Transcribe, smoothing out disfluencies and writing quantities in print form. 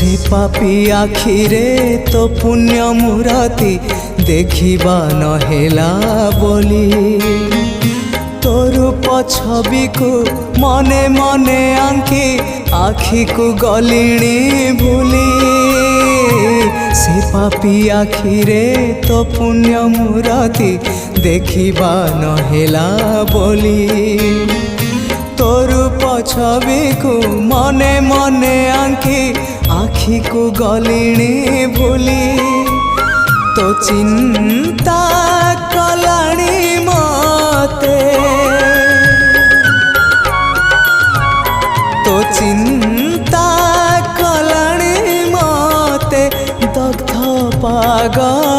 से पापी आखिरे तो पुण्य मूरति देखिबा नहेला बोली तो रूप छवि को मने मने आंकी आखि को गलिणी भूली से पापी आखिरे तो पुण्य मूरति देखिबा नहेला बोली तो रूप छवि को मने मने आंकी आखि को गलिणी भूली तो चिंता कलाणी मते तो चिंता कलाणी मते दग्ध पागल